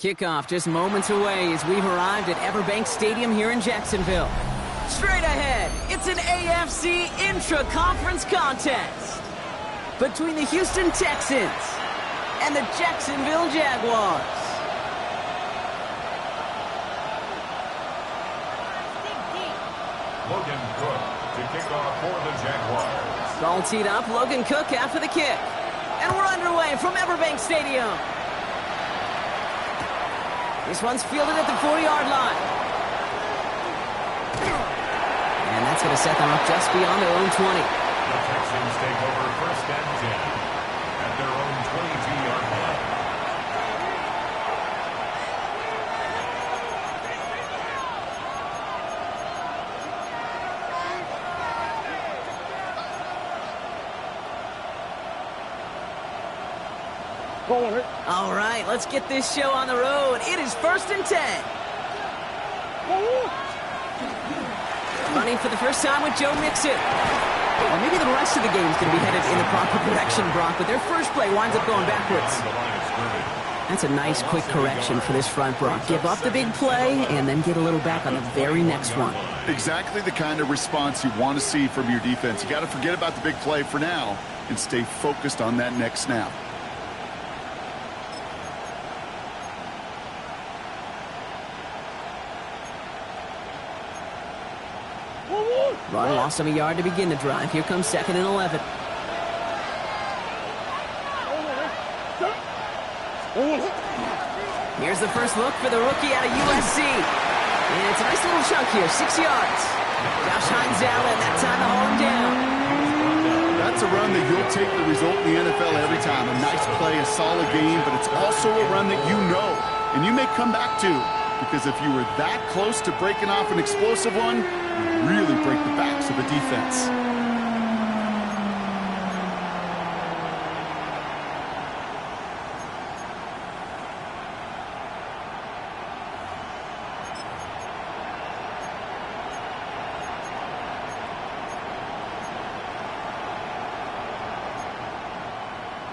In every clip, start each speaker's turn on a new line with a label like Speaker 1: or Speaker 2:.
Speaker 1: Kickoff just moments away as we've arrived at Everbank Stadium here in Jacksonville. Straight ahead, it's an AFC intra-conference contest between the Houston Texans and the Jacksonville Jaguars.
Speaker 2: Logan Cook to kick off for the Jaguars.
Speaker 1: Ball teed up, Logan Cook after the kick. And we're underway from Everbank Stadium. This one's fielded at the 40-yard line. And that's going to set them up just beyond their own 20.
Speaker 2: The Texans take over first and 10 at their own 22-yard line.
Speaker 1: All right, let's get this show on the road. It is first and 10. Running for the first time with Joe Mixon. Or maybe the rest of the game's going to be headed in the proper direction, Brock, but their first play winds up going backwards. That's a nice, quick correction for this front, Brock. Give up the big play and then get a little back on the very next one.
Speaker 3: Exactly the kind of response you want to see from your defense. You got to forget about the big play for now and stay focused on that next snap.
Speaker 1: Run lost him a yard to begin the drive. Here comes 2nd and 11. Here's the first look for the rookie out of USC. And it's a nice little chunk here, 6 yards. Josh Hines out, and that time to haul him down.
Speaker 3: That's a run that you'll take the result in the NFL every time. A nice play, a solid game, but it's also a run that you know and you may come back to. Because if you were that close to breaking off an explosive one, you really break the backs of the defense.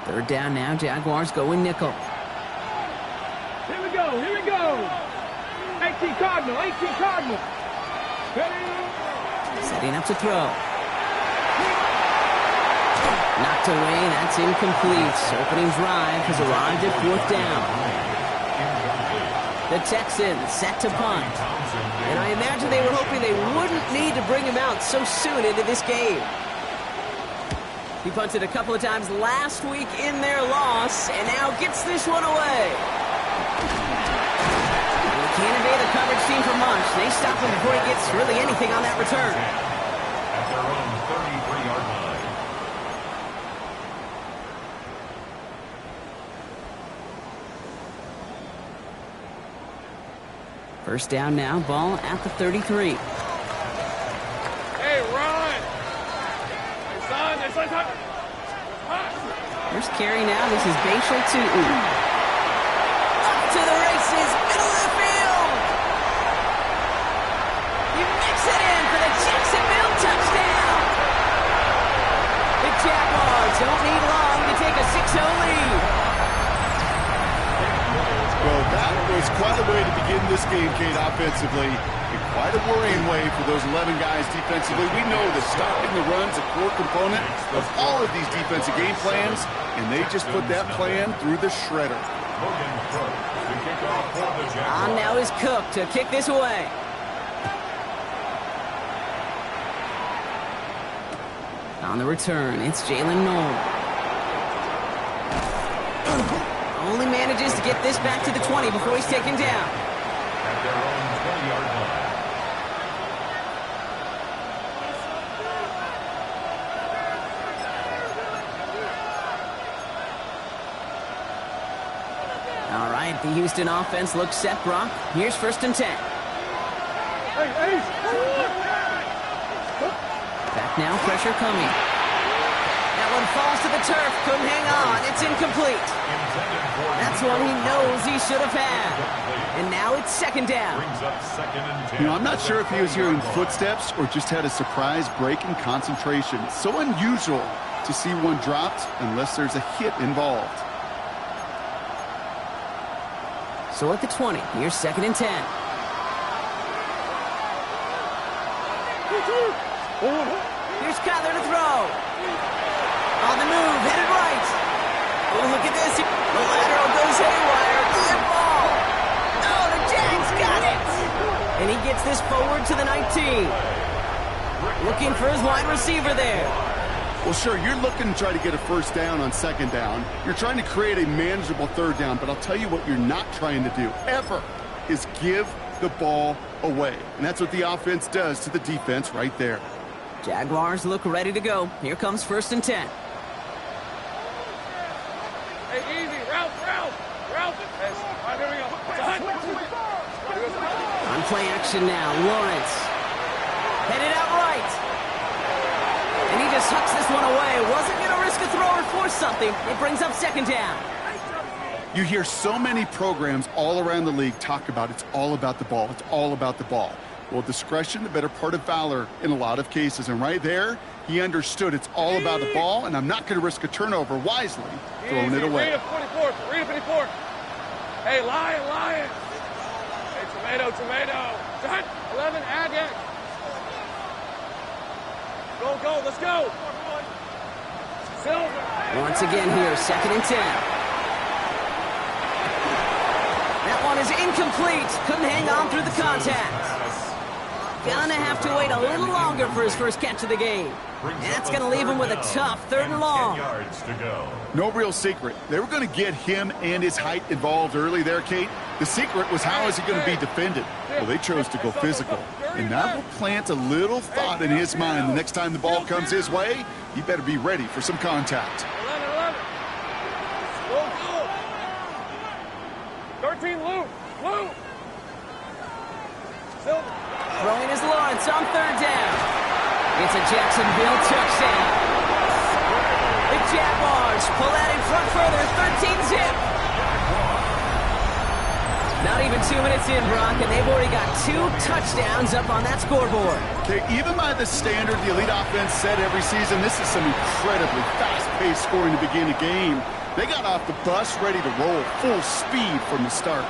Speaker 1: Third down now, Jaguars going nickel.
Speaker 4: Here we go, here we go. 18 Cardinal, 18 Cardinal.
Speaker 1: Setting up to throw. Knocked away, that's incomplete. Opening drive has arrived at 4th down. The Texans set to punt. And I imagine they were hoping they wouldn't need to bring him out so soon into this game. He punted a couple of times last week in their loss, and now gets this one away. Can't evade the coverage team for much. They stop him before he gets really anything on that return.
Speaker 2: At their own 33-yard line.
Speaker 1: First down now, ball at the 33.
Speaker 4: Hey, run! Hey, son.
Speaker 1: First carry now, this is Bashal Tutin. Up to the races, middle of the field! You mix it in for the Jacksonville touchdown! The Jaguars don't need long to take a 6-0 lead.
Speaker 3: Well, that was quite a way to begin this game, Kate, offensively. And quite a worrying way for those 11 guys defensively. We know that stopping the run's a core component of all of these defensive game plans, and they just put that plan through the shredder.
Speaker 2: Logan Cook to kick off for the Jaguars.
Speaker 1: On now is Cook to kick this away. On the return, it's Jalen Noel. Only manages to get this back to the 20 before he's taken down.
Speaker 2: At their own 20-yard line.
Speaker 1: All right, the Houston offense looks set, Brock. Here's 1st and 10. Back now, pressure coming. That one falls to the turf, couldn't hang on. It's incomplete. That's one he knows he should have had. And now it's 2nd down.
Speaker 2: Brings up 2nd and 10.
Speaker 3: You know, I'm not sure if he was hearing footsteps or just had a surprise break in concentration. It's so unusual to see one dropped unless there's a hit involved.
Speaker 1: So at the 20, here's 2nd and 10. Here's Kyler to throw. On the move, headed right. Oh, look at this. The lateral goes haywire. Deep ball. Oh, the Jags got it. And he gets this forward to the 19. Looking for his wide receiver there.
Speaker 3: Well, sure, you're looking to try to get a first down on 2nd down. You're trying to create a manageable 3rd down, but I'll tell you what you're not trying to do, ever, is give the ball away. And that's what the offense does to the defense right there.
Speaker 1: Jaguars look ready to go. Here comes 1st and 10.
Speaker 4: Hey, easy. Route. All right, here we go.
Speaker 1: On play action now, Lawrence. Headed out right. And he just hucks this one away. Wasn't going to risk a throw or force something. It brings up 2nd down.
Speaker 3: You hear so many programs all around the league talk about it's all about the ball. It's all about the ball. Well, discretion, the better part of valor in a lot of cases. And right there, he understood it's all about the ball, and I'm not going to risk a turnover wisely, throwing it away.
Speaker 4: Read it 54. Hey, Lion. Hey, tomato. 11, add it. Go, let's go. Silver.
Speaker 1: Once again here, 2nd and 10. That one is incomplete. Couldn't hang on through the contact. Gonna have to wait a little longer for his first catch of the game. And that's gonna leave him with a tough 3rd and long.
Speaker 2: 10 yards to go.
Speaker 3: No real secret. They were going to get him and his height involved early there, Kate. The secret was how is he going to be defended? Well, they chose to go physical. And that will plant a little thought in his mind. The next time the ball comes his way, he better be ready for some contact.
Speaker 4: 11. Go. 13, Lou. Silver.
Speaker 1: Throwing is Lawrence on 3rd down. It's a Jacksonville touchdown. The Jaguars pull out in front further, 13-zip. Not even 2 minutes in, Brock, and they've already got 2 touchdowns up on that scoreboard.
Speaker 3: Okay, even by the standard the elite offense set every season, this is some incredibly fast-paced scoring to begin a game. They got off the bus ready to roll full speed from the start.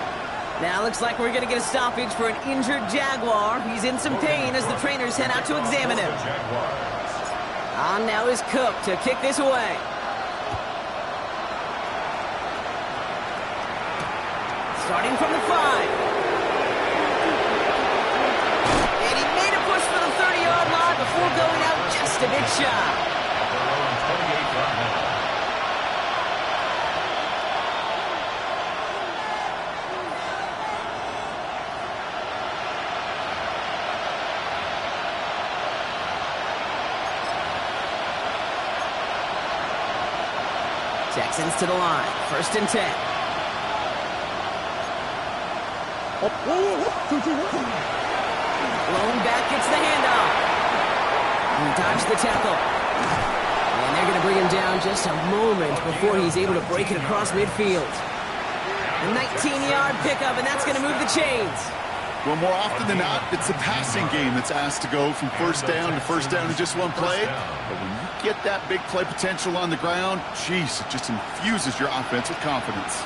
Speaker 1: Now looks like we're going to get a stoppage for an injured Jaguar. He's in some pain as the trainers head out to examine him. On now is Cook to kick this away. Starting from the 5. And he made a push for the 30-yard line before going out just a bit shy. Texans to the line. 1st and 10. Blown back gets the handoff. He dodged the tackle. And they're going to bring him down just a moment before he's able to break it across midfield. A 19-yard pickup, and that's going to move the chains.
Speaker 3: Well, more often than not, it's the passing game that's asked to go from 1st down to 1st down in just one play. But when you get that big play potential on the ground, geez, it just infuses your offense with confidence.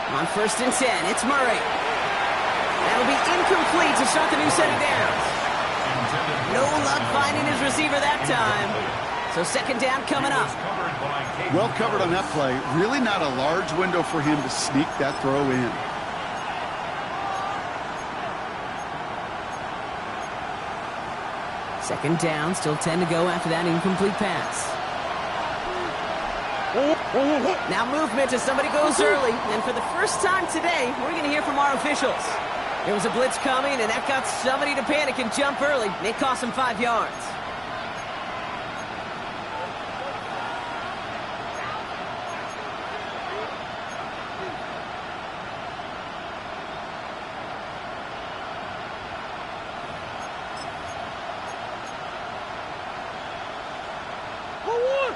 Speaker 1: On 1st and 10, it's Murray. That'll be incomplete to start the new set of downs. No luck finding his receiver that time. So 2nd down coming up.
Speaker 3: Well covered on that play. Really not a large window for him to sneak that throw in.
Speaker 1: Second down, still 10 to go after that incomplete pass. Now movement as somebody goes early. And for the first time today, we're going to hear from our officials. There was a blitz coming, and that got somebody to panic and jump early. It cost him 5 yards.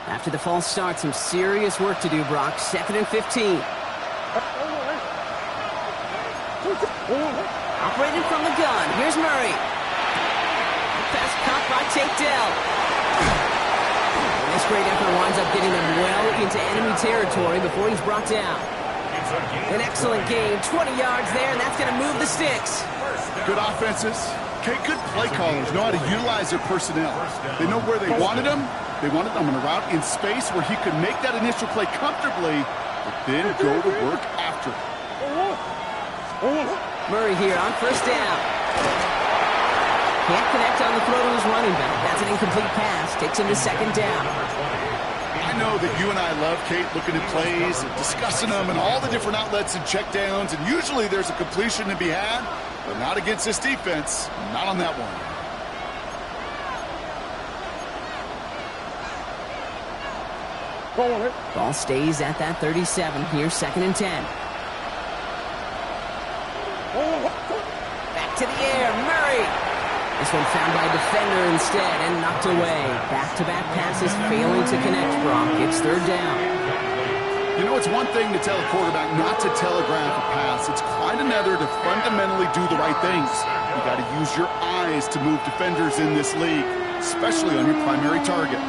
Speaker 1: After the false start, some serious work to do, Brock. 2nd and 15. Operating from the gun. Here's Murray. Pass caught by Tate Dell. This This great effort winds up getting them well into enemy territory before he's brought down. An excellent game, 20 yards there, and that's going to move the sticks.
Speaker 3: Good offenses. Okay, good play callers know how to utilize their personnel. They know where they wanted him. They wanted them on a route in space where he could make that initial play comfortably, but then go to work after.
Speaker 1: Murray here on first down. Can't connect on the throw to his running back. That's an incomplete pass. Takes him to second down.
Speaker 3: I know that you and I love, Kate, looking at plays and discussing them and all the different outlets and checkdowns, and usually there's a completion to be had, but not against this defense. Not on that one.
Speaker 1: Ball stays at that 37 here, second and 10. Back to the air, Murray. This one found by a defender instead and knocked away. Back-to-back passes failing to connect, Brock. It's third down.
Speaker 3: You know, it's one thing to tell a quarterback not to telegraph a pass. It's quite another to fundamentally do the right things. You got to use your eyes to move defenders in this league, especially on your primary target.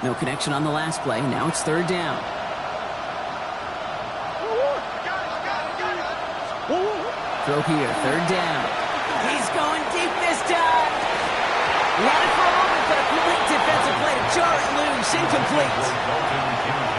Speaker 1: No connection on the last play. Now it's third down. Throw here, third down. He's going deep this time. Ran it for a moment, but a complete defensive play to jar it loose. Incomplete.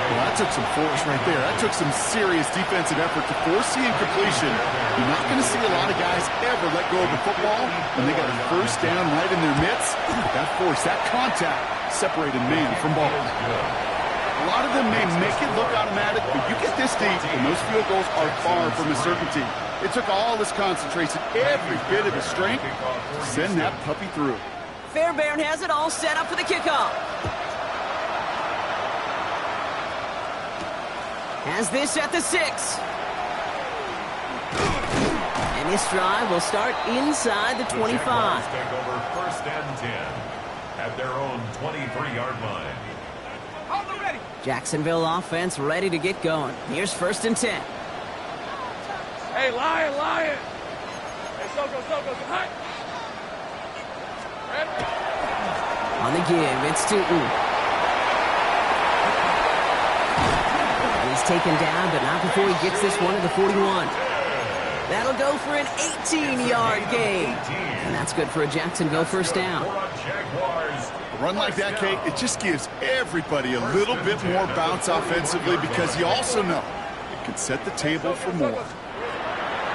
Speaker 3: Well, that took some force right there. That took some serious defensive effort to force the incompletion. You're not going to see a lot of guys ever let go of the football when they got a first down right in their midst. That force, that contact, separated man from ball. A lot of them may make it look automatic, but you get this deep, and those field goals are far from a certainty. It took all his concentration, every bit of his strength, to send that puppy through.
Speaker 1: Fairbairn has it all set up for the kickoff. Has this at the 6. And this drive will start inside the 25.
Speaker 2: Take over first and 10 at their own 23-yard line.
Speaker 1: Jacksonville offense ready to get going. Here's first and 10.
Speaker 4: Hey, Lion. Hey, Soko, hot.
Speaker 1: On the give, it's Stooten. And he's taken down, but not before he gets this one to the 41. That'll go for an 18-yard gain. And that's good for a Jacksonville first down.
Speaker 3: A run like that, Kate, it just gives everybody a little bit more bounce offensively because you also know it can set the table for more.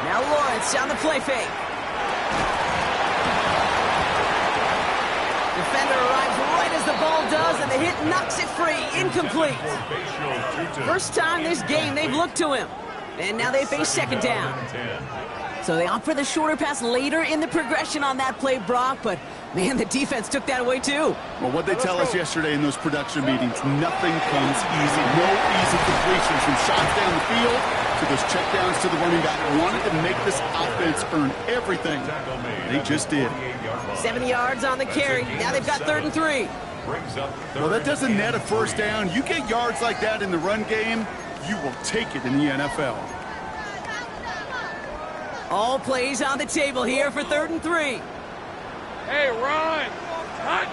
Speaker 1: Now Lawrence on the play fake. Defender arrives right as the ball does, and the hit knocks it free. Incomplete. First time this game they've looked to him. And now they face second down. So they opt for the shorter pass later in the progression on that play, Brock, but man, the defense took that away too.
Speaker 3: Well, what they tell us yesterday in those production meetings, nothing comes easy. No easy completions from shots down the field to those checkdowns to the running back. Wanted to make this offense earn everything. They just did.
Speaker 1: 7 yards on the carry. Now they've got 3rd and 3.
Speaker 3: Well, that doesn't net a first down. You get yards like that in the run game, you will take it in the NFL.
Speaker 1: All plays on the table here for 3rd and 3.
Speaker 4: Hey, Ron. Hot.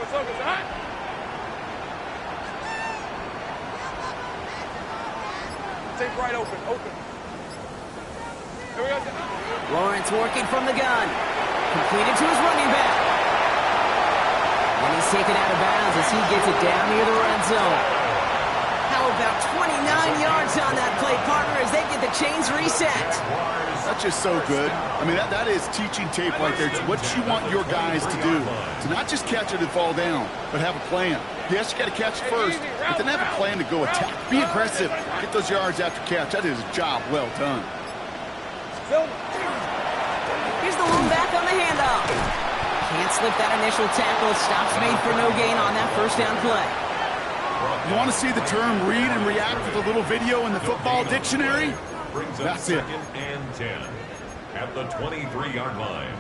Speaker 4: Soko's hot. Take right open. Here we go.
Speaker 1: Lawrence working from the gun. Completed to his running back. And he's taken out of bounds as he gets it down near the red zone. How about 29 yards on that play, partner, as they get the chains reset.
Speaker 3: That's just so good. I mean, that is teaching tape right there. It's what you want your guys to do. To not just catch it and fall down, but have a plan. Yes, you got to catch it first, but then have a plan to go attack. Be aggressive. Get those yards after catch. That is a job well done.
Speaker 1: Here's the lone back on the handoff. Can't slip that initial tackle. Stops made for no gain on that first down play.
Speaker 3: You want to see the term read and react with a little video in the football dictionary? That's it.
Speaker 2: And 10 at the 23-yard line.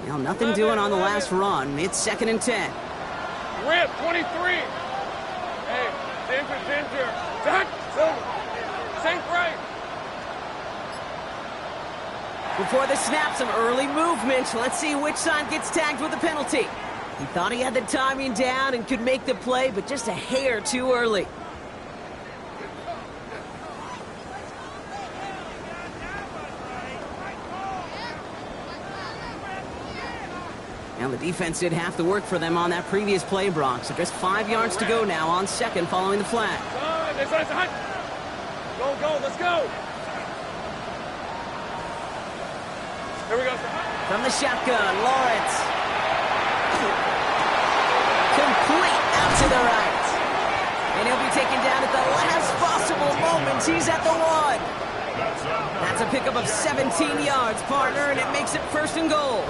Speaker 1: Well, nothing doing on the last run. It's 2nd and 10.
Speaker 4: Rip, 23. Hey, danger. Same frame.
Speaker 1: Before the snap, some early movement. Let's see which side gets tagged with the penalty. He thought he had the timing down and could make the play, but just a hair too early. Now the defense did half the work for them on that previous play, Brock. So just 5 yards to go now on second following the flag.
Speaker 4: Go, go, let's go. Here we go.
Speaker 1: From the shotgun, Lawrence. Complete out to the right. And he'll be taken down at the last possible moment. He's at the 1. That's a pickup of 17 yards, partner, and it makes it first and goal.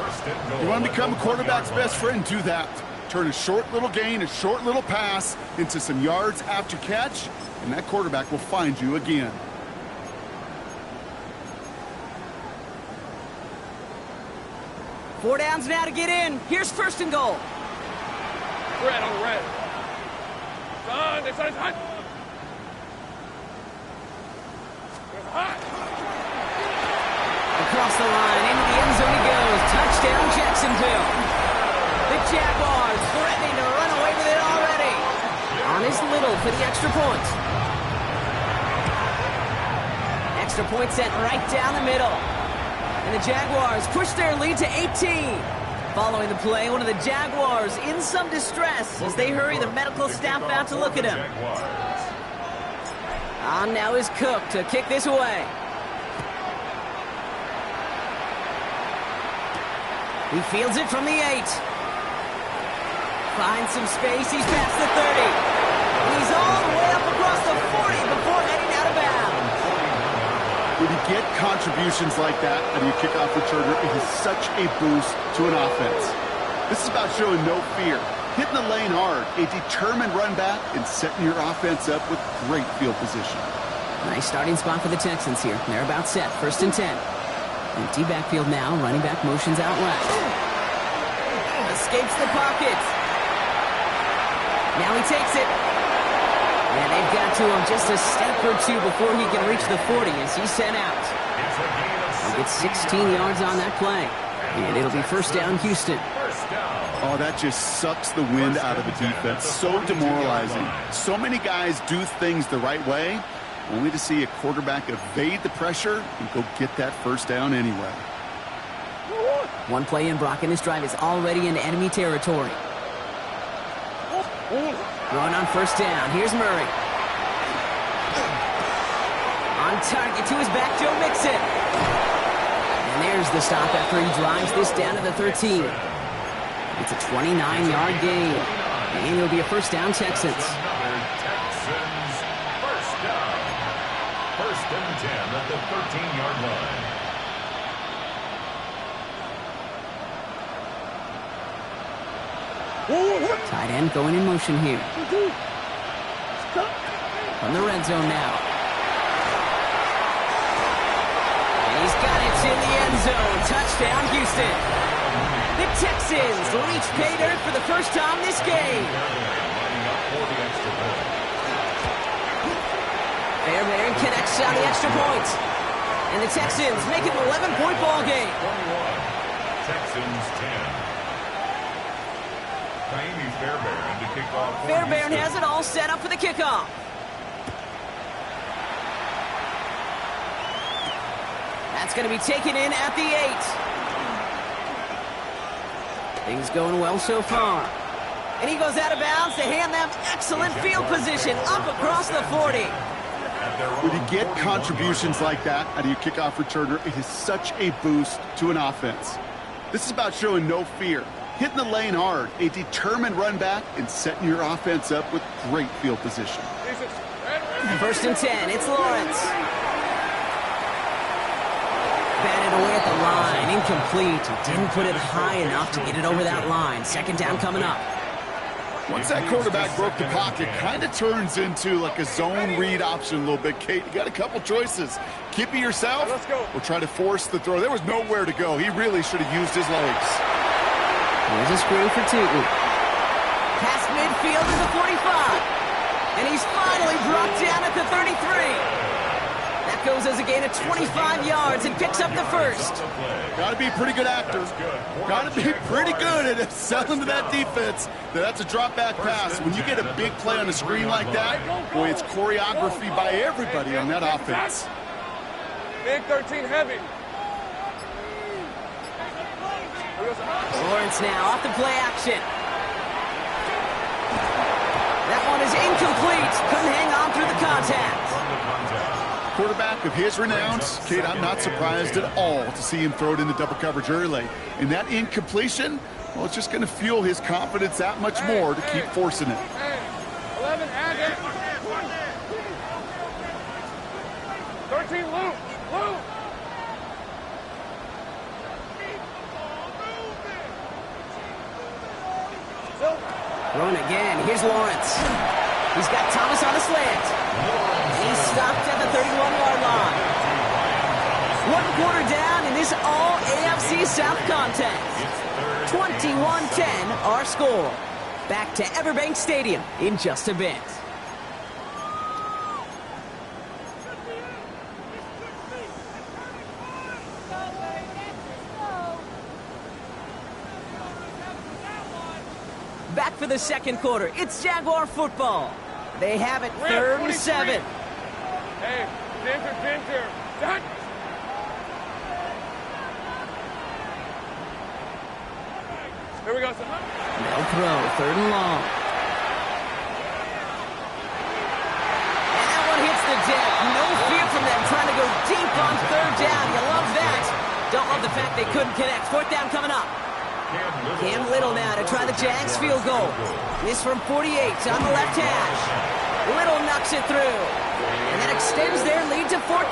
Speaker 3: You want to become a quarterback's best friend? Do that. Turn a short little gain, a short little pass into some yards after catch, and that quarterback will find you again.
Speaker 1: Four downs now to get in. Here's first and goal.
Speaker 4: Red on red. Son, this side's hot.
Speaker 1: Across the line, into the end zone he goes. Touchdown, Jacksonville. The Jaguars threatening to run away with it already. On his little for the extra point. Extra point sent right down the middle. And the Jaguars push their lead to 18. Following the play, one of the Jaguars in some distress as they hurry the medical staff out to look at him. On now is Cook to kick this away. He fields it from the 8. Finds some space. He's past the 30. And he's all the way up across the 40 before heading out of bounds.
Speaker 3: When you get contributions like that out of your kickoff returner, it is such a boost to an offense. This is about showing no fear, hitting the lane hard, a determined run back, and setting your offense up with great field position.
Speaker 1: Nice starting spot for the Texans here. They're about set. First and 10. Empty backfield now. Running back motions out left. Escapes the pocket. Now he takes it. And they've got to him just a step or two before he can reach the 40 as he's sent out. He'll get 16 yards on that play. And it'll be first down, Houston.
Speaker 3: Oh, that just sucks the wind out of the defense. So demoralizing. So many guys do things the right way, only to see a quarterback evade the pressure and go get that first down anyway.
Speaker 1: One play in, Brock, and this drive is already into enemy territory. Run on first down. Here's Murray. On target to his back, Joe Mixon. And there's the stop after he drives this down to the 13. It's a 29-yard gain. And it'll be a first down, Texans.
Speaker 2: First and 10 at the 13-yard line.
Speaker 1: Tight end going in motion here. From the red zone now. And he's got it in the end zone. Touchdown, Houston. The Texans reach pay dirt for the first time this game. Fairbairn connects on the extra point. And the Texans make it an 11-point ball game.
Speaker 2: 21, Texans 10. Fairbairn to kick off.
Speaker 1: Fairbairn has it all set up for the kickoff. That's going to be taken in at the 8. Things going well so far. And he goes out of bounds to hand them excellent field position up across the 40.
Speaker 3: When you get contributions like that out of your kickoff returner, it is such a boost to an offense. This is about showing no fear, hitting the lane hard, a determined run back, and setting your offense up with great field position.
Speaker 1: First and 10, it's Lawrence. Batted away at the line, incomplete. Didn't put it high enough to get it over that line. Second down coming up.
Speaker 3: Once that quarterback broke the pocket, kind of turns into like a zone read option a little bit. Kate, you got a couple choices. Keep it yourself or try to force the throw. There was nowhere to go. He really should have used his legs.
Speaker 1: There's a screen for Tootin. Past midfield to the 45. And he's finally brought down at the 33. That goes as a gain of 25 yards and picks up the first.
Speaker 3: Got to be a pretty good actor. Got to be pretty good at selling to that defense. That's a drop back pass. When you get a big play on the screen like that, boy, it's choreography by everybody on that offense.
Speaker 4: Big 13 heavy.
Speaker 1: Lawrence now off the play action. That one is incomplete. Couldn't hang on through the contact.
Speaker 3: Quarterback of his renown, Kate, I'm not surprised at all to see him throw it into double coverage early. And that incompletion, well, it's just going to fuel his confidence that much more to keep forcing it.
Speaker 4: 11, add it. 13, loop.
Speaker 1: Throwing again. Here's Lawrence. He's got Thomas on a slant. He's stopped at the 31-yard line. 1 quarter down in this all-AFC South contest. 21-10 our score. Back to Everbank Stadium in just a bit. Back for the second quarter. It's Jaguar football. They have it 3rd and 7.
Speaker 4: Hey, Ginger. Done. Here we go, son.
Speaker 1: No throw. 3rd and long. And that one hits the deck. No fear from them trying to go deep on 3rd down. You love that. Don't love the fact they couldn't connect. 4th down coming up. Cam Little now to try the Jags field goal. This from 48 on the left hash. Little knocks it through. And that extends their lead to 14.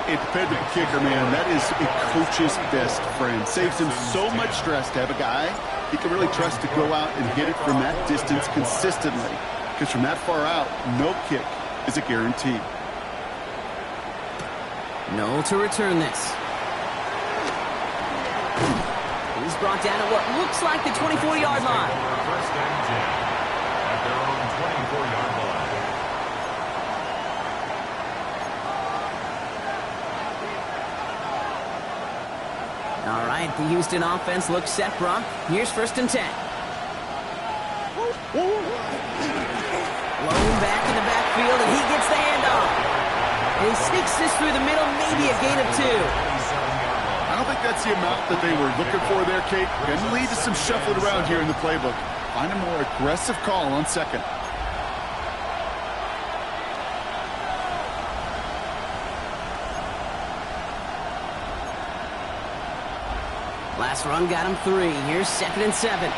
Speaker 3: A dependable kicker, man. That is a coach's best friend. Saves him so much stress to have a guy he can really trust to go out and hit it from that distance consistently. Because from that far out, no kick is a guarantee.
Speaker 1: No to return this. He's brought down at what looks like the 24-yard line.
Speaker 2: First and 10 at their own 24-yard line.
Speaker 1: All right, the Houston offense looks set, Brock. Here's 1st and 10. Lone back in the backfield, and he gets the handoff. And he sneaks this through the middle, maybe a gain of 2.
Speaker 3: I don't think that's the amount that they were looking for there, Kate. Going to lead to some shuffling around here in the playbook. Find a more aggressive call on 2nd.
Speaker 1: Last run got him 3. Here's 2nd and 7.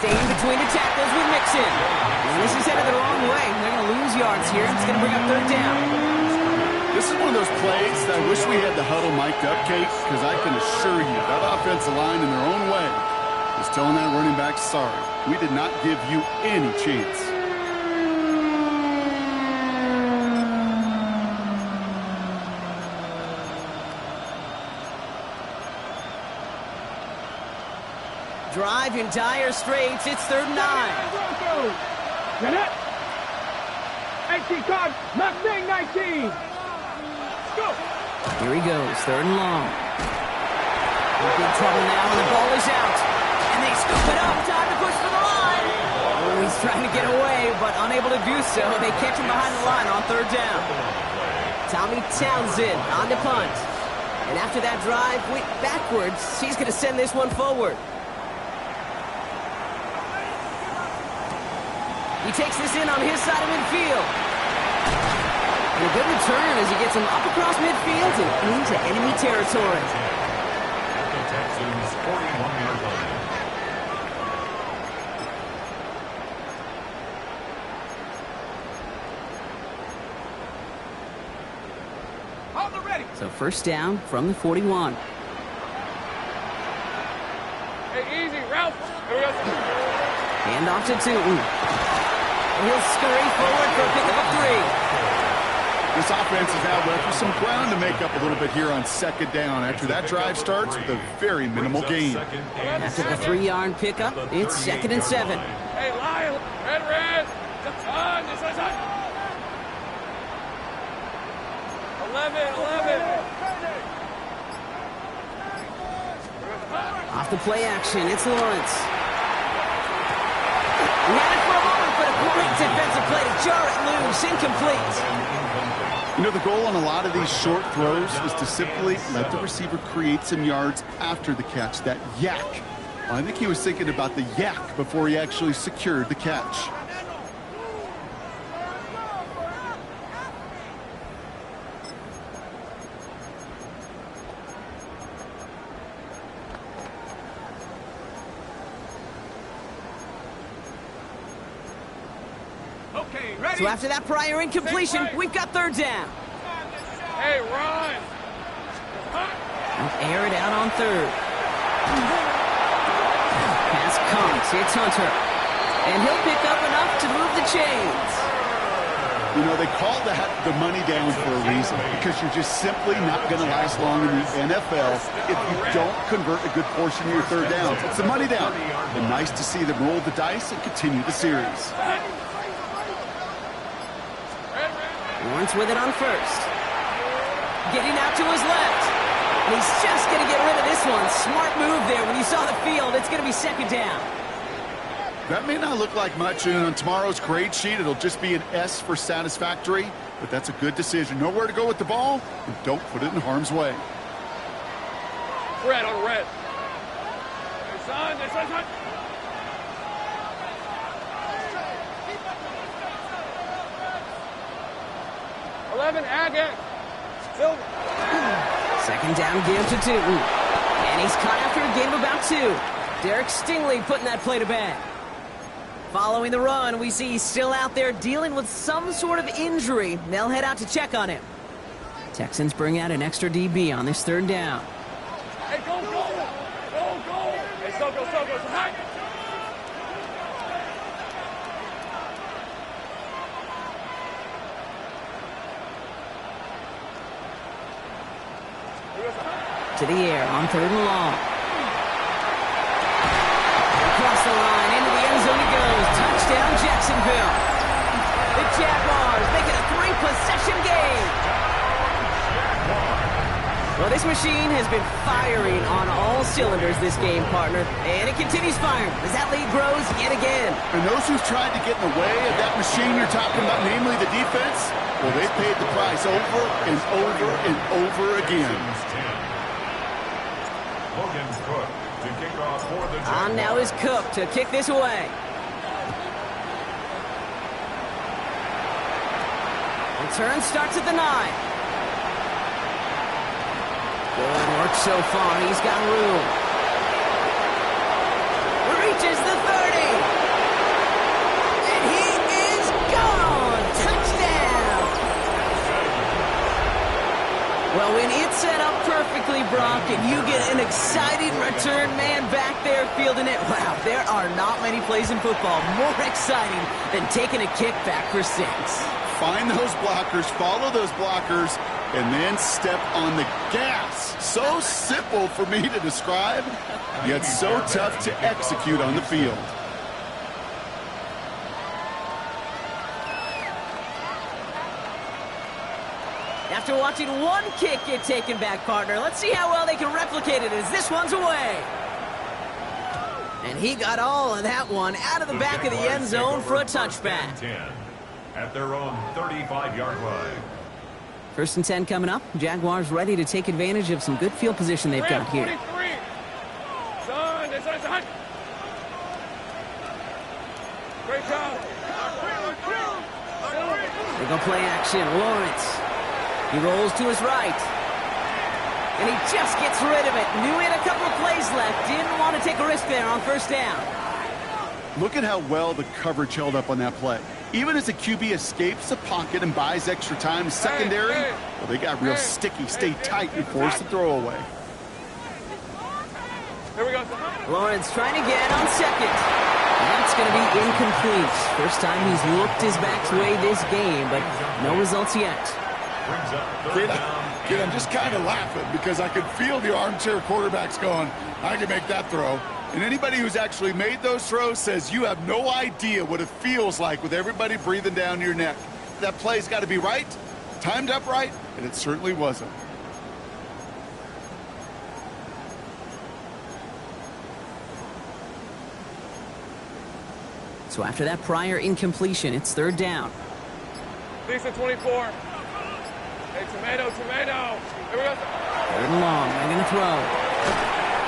Speaker 1: Staying between the tackles with Mixon. And this is headed the wrong way. They're going to lose yards here. It's going to bring up 3rd down.
Speaker 3: This is one of those plays that I wish we had the huddle mic'd up, Kate, because I can assure you that offensive line in their own way is telling that running back, sorry, we did not give you any chance.
Speaker 1: Drive in dire straits. It's 3rd and 9.
Speaker 4: Get it. 18 card. Mustang 19. Go.
Speaker 1: Here he goes. 3rd and long. In big trouble now, and the ball is out. And they scoop it up. Time to push for the line. Oh, he's trying to get away, but unable to do so. They catch him behind the line on 3rd down. Tommy Townsend on the punt. And after that drive, went backwards. He's going to send this one forward. He takes this in on his side of midfield. And a good return as he gets him up across midfield and into enemy territory.
Speaker 2: The Texans 41-yard line.
Speaker 4: On the ready.
Speaker 1: So 1st down from the 41.
Speaker 4: Hey, easy, Ralph. Here we go.
Speaker 1: Hand off to Tootin. And he'll scurry forward for a pickup of 3.
Speaker 3: This offense is now left with some ground to make up a little bit here on second down after that drive starts with a very minimal gain.
Speaker 1: After the 3-yard pickup, it's 2nd and 7.
Speaker 4: Hey, Lyle. Red. It's on. It's on. 11.
Speaker 1: Off the play action, it's Lawrence. He had it for a moment, but a great defensive play to jar it loose, incomplete.
Speaker 3: You know, the goal on a lot of these short throws is to simply let the receiver create some yards after the catch, that yak. Well, I think he was thinking about the yak before he actually secured the catch.
Speaker 1: So after that prior incompletion, we've got 3rd down.
Speaker 4: Hey, run.
Speaker 1: Air it out on 3rd. Pass comes. It's Hunter. And he'll pick up enough to move the chains.
Speaker 3: You know, they call that the money down for a reason, because you're just simply not going to last long in the NFL if you don't convert a good portion of your 3rd downs. It's the money down. And nice to see them roll the dice and continue the series.
Speaker 1: Lawrence with it on 1st. Getting out to his left. And he's just going to get rid of this one. Smart move there. When you saw the field, it's going to be 2nd down.
Speaker 3: That may not look like much, and on tomorrow's grade sheet, it'll just be an S for satisfactory, but that's a good decision. Know where to go with the ball, and don't put it in harm's way.
Speaker 4: Red on red. Hey, son. 11, Agate. Silver.
Speaker 1: 2nd down, give to Tootin. And he's caught after a gain of about 2. Derek Stingley putting that play to bed. Following the run, we see he's still out there dealing with some sort of injury. They'll head out to check on him. Texans bring out an extra DB on this 3rd down.
Speaker 4: Hey, go. Hey, so go. High.
Speaker 1: To the air on 3rd and long. Across the line, into the end zone he goes. Touchdown, Jacksonville. The Jaguars make it a 3-possession game. Well, this machine has been firing on all cylinders this game, partner. And it continues firing as that lead grows yet again.
Speaker 3: And those who've tried to get in the way of that machine you're talking about, namely the defense, well, they've paid the price over and over and over again.
Speaker 1: On now is Cook to kick this away. Return starts at the 9. Good work so far. He's got room. Reaches the 30. And he is gone. Touchdown. Well, when it's set up perfectly, Brock, and you get an exciting return man back there fielding it, wow, there are not many plays in football more exciting than taking a kick back for 6.
Speaker 3: Find those blockers, follow those blockers, and then step on the gas. So simple for me to describe, yet so tough to execute on the field.
Speaker 1: After watching one kick get taken back, partner, let's see how well they can replicate it as this one's away. And he got all of that one out of the back of the end zone for a touchback.
Speaker 2: 10 at their own 35-yard line.
Speaker 1: 1st and 10 coming up. Jaguars ready to take advantage of some good field position they've got here.
Speaker 4: 43. Son. Great job.
Speaker 1: They go play action. Lawrence. He rolls to his right. And he just gets rid of it. Knew he had a couple of plays left. Didn't want to take a risk there on 1st down.
Speaker 3: Look at how well the coverage held up on that play. Even as the QB escapes the pocket and buys extra time secondary, well, they got real sticky. Stay tight and force the throw away.
Speaker 4: Here we go.
Speaker 1: Lawrence trying to get on 2nd. That's going to be incomplete. First time he's looked his back's way this game, but no results yet.
Speaker 2: Brings up third down.
Speaker 3: Kid, I'm just kind of laughing because I could feel the armchair quarterbacks going, I can make that throw. And anybody who's actually made those throws says you have no idea what it feels like with everybody breathing down your neck. That play's got to be right, timed up right, and it certainly wasn't.
Speaker 1: So after that prior incompletion, it's third down.
Speaker 4: Lisa 24. Hey, tomato. Here we go.
Speaker 1: Third and long, they're going to throw.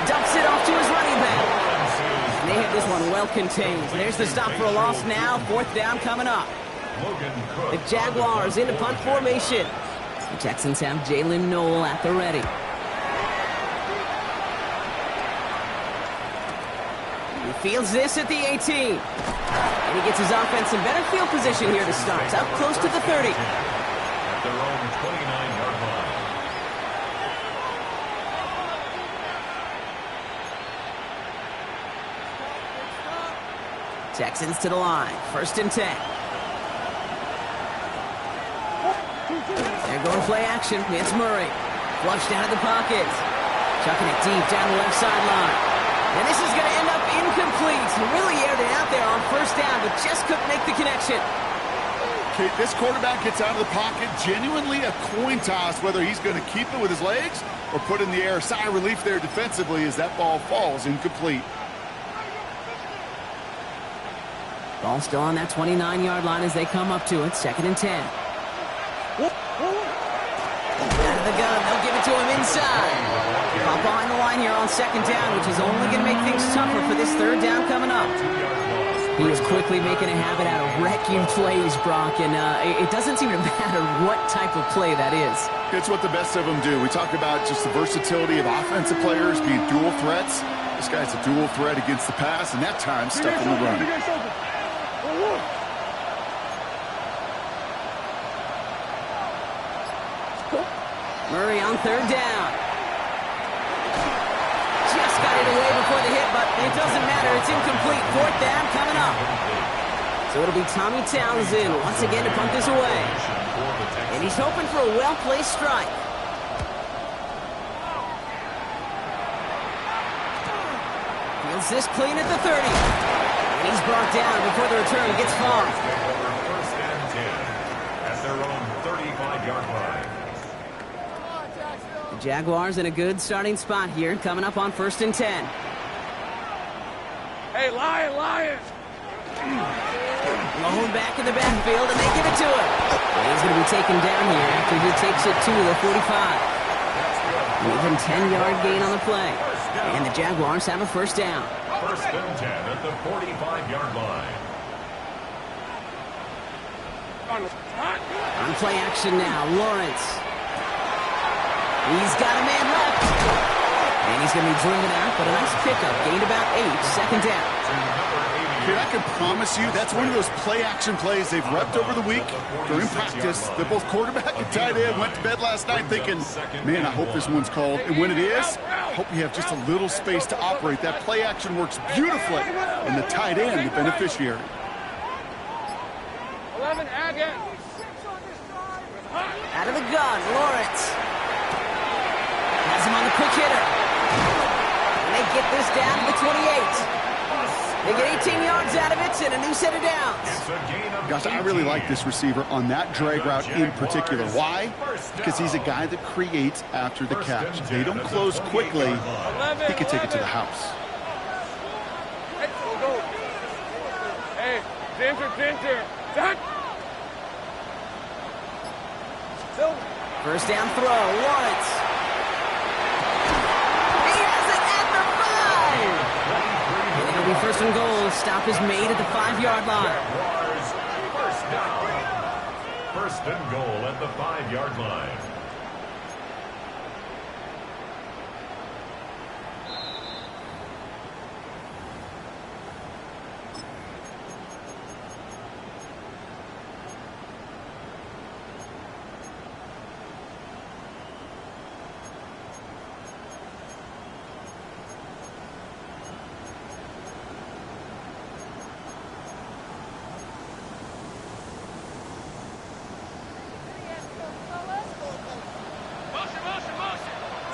Speaker 1: Dumps it off to his running back. And they have this one well contained. There's the stop for a loss now. Fourth down coming up. The Jaguars into punt formation. The Texans have Jalen Noel at the ready. He fields this at the 18. And he gets his offense in better field position here to start. Up close to the 30.
Speaker 2: At their own 29-yard line.
Speaker 1: Texans to the line. First and 10. They're going play action. It's Murray. Flushed out of the pocket. Chucking it deep down the left sideline. And this is going to end up incomplete. He really aired it out there on first down, but just couldn't make the connection.
Speaker 3: Okay, this quarterback gets out of the pocket. Genuinely a coin toss whether he's going to keep it with his legs or put in the air. Sigh of relief there defensively as that ball falls incomplete.
Speaker 1: Ball still on that 29-yard line as they come up to it. Second and 10. Out of the gun. They'll give it to him inside. Pop behind the line here on second down, which is only going to make things tougher for this third down coming up. He is quickly making a habit out of wrecking plays, Brock, and it doesn't seem to matter what type of play that is.
Speaker 3: It's what the best of them do. We talk about just the versatility of offensive players being dual threats. This guy's a dual threat against the pass, and that time stuff in the run.
Speaker 1: Murray on third down. Just got it away before the hit, but it doesn't matter. It's incomplete. Fourth down coming up. So it'll be Tommy Townsend once again to punt this away. And he's hoping for a well-placed strike. Fields this clean at the 30. And he's brought down before the return gets far.
Speaker 2: First and 10 at their own 35-yard line.
Speaker 1: The Jaguars in a good starting spot here, coming up on first and 10.
Speaker 4: Hey, Lion!
Speaker 1: Lone back in the backfield, and they give it to him. And he's going to be taken down here after he takes it to the 45. An even 10-yard gain on the play. And the Jaguars have a first down.
Speaker 2: First and 10 at the 45-yard line.
Speaker 4: On
Speaker 1: play action now, Lawrence. He's got a man left. And he's going to be driven out, but a nice pickup. Gained about 8, second down.
Speaker 3: Here, I can promise you that's one of those play-action plays they've repped over the week during practice. That both quarterback and tight end went to bed last night thinking, man, I hope this one's called. And when it is, I hope you have just a little space to operate. That play-action works beautifully, and the tight end, the beneficiary.
Speaker 4: 11, again.
Speaker 1: Out of the gun, Lawrence. Has him on the quick hitter. And they get this down to the 28. They get 18 yards out of it and a new set of downs.
Speaker 3: Gosh, I really like this receiver on that drag route in particular. Why? Because he's a guy that creates after the catch. If they don't close quickly, he can take it to the house.
Speaker 4: Hey, Ginger.
Speaker 1: First down throw, Lawrence. He has it at the 5. And it'll be first and goal. Stop is made at the 5-yard line.
Speaker 2: First down. First and goal at the 5-yard line.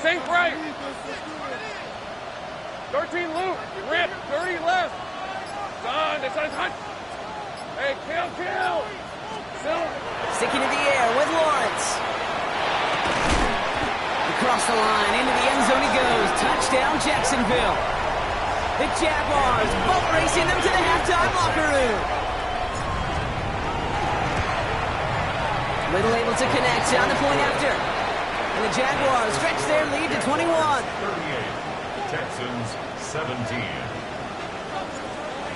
Speaker 4: Safe right. 13 loop. Rip. 30 left. Son, this is hot. Hey, kill.
Speaker 1: Sticking in the air with Lawrence. Across the line, into the end zone he goes. Touchdown, Jacksonville. The Jaguars both racing them to the halftime locker room. Little able to connect on the point after. And the Jaguars stretch their lead to 21.
Speaker 2: 38, Texans 17.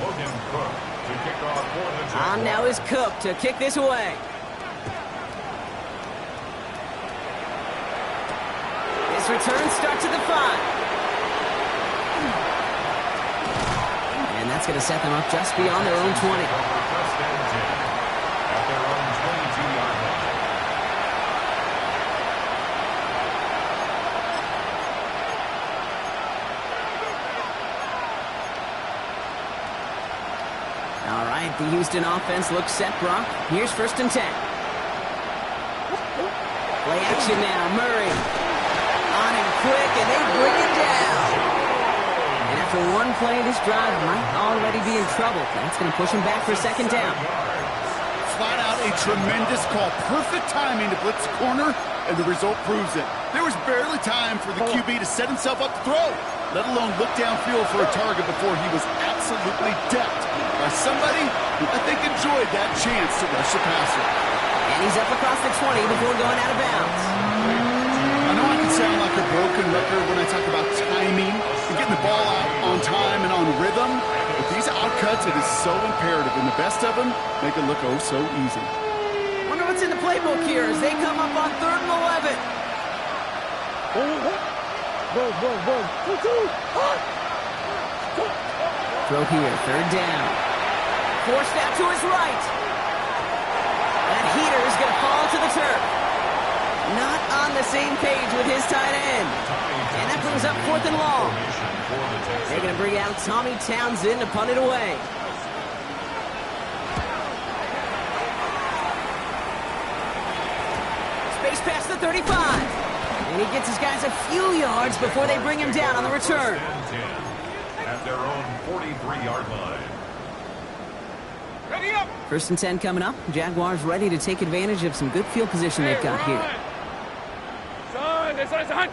Speaker 2: Logan Cook to kick off for the Jaguars.
Speaker 1: On now is Cook to kick this away. This return starts at the 5. And that's going to set them up just beyond their own 20.
Speaker 2: First and 10 at their own 22-yard line.
Speaker 1: All right, the Houston offense looks set, Brock. Here's first and 10. Play action now, Murray. On him quick, and they bring him down. And after one play, this drive might already be in trouble. That's going to push him back for second down.
Speaker 3: Flat out a tremendous call. Perfect timing to blitz the corner, and the result proves it. There was barely time for the QB to set himself up to throw, let alone look downfield for a target before he was absolutely decked by somebody who I think enjoyed that chance to rush the passer.
Speaker 1: And he's up across the 20 before going out of bounds.
Speaker 3: I know I can sound like a broken record when I talk about timing and getting the ball out on time and on rhythm, but these outcuts, it is so imperative, and the best of them make it look oh so easy.
Speaker 1: Wonder what's in the playbook here as they come up on 3rd and 11. Throw here, 3rd down. Forced out to his right. That heater is going to fall to the turf. Not on the same page with his tight end. And that brings up 4th and long. They're going to bring out Tommy Townsend to punt it away. Space past the 35. And he gets his guys a few yards before they bring him down on the return.
Speaker 2: At their own 43-yard line.
Speaker 4: Ready up.
Speaker 1: 1st and 10 coming up. Jaguars ready to take advantage of some good field position they've got here.
Speaker 4: Son, this is hot.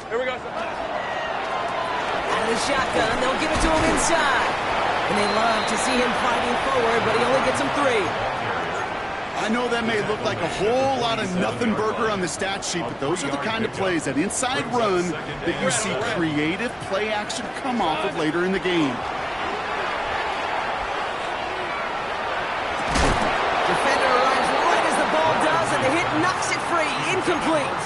Speaker 4: Here we go, son.
Speaker 1: Out of the shotgun, they'll give it to him inside. And they love to see him fighting forward, but he only gets him 3.
Speaker 3: I know that may look like a whole lot of nothing burger on the stat sheet, but those are the kind of plays, that inside run, that you see creative play action come off of later in the game.
Speaker 1: Defender arrives right as the ball does, and the hit knocks it free. Incomplete.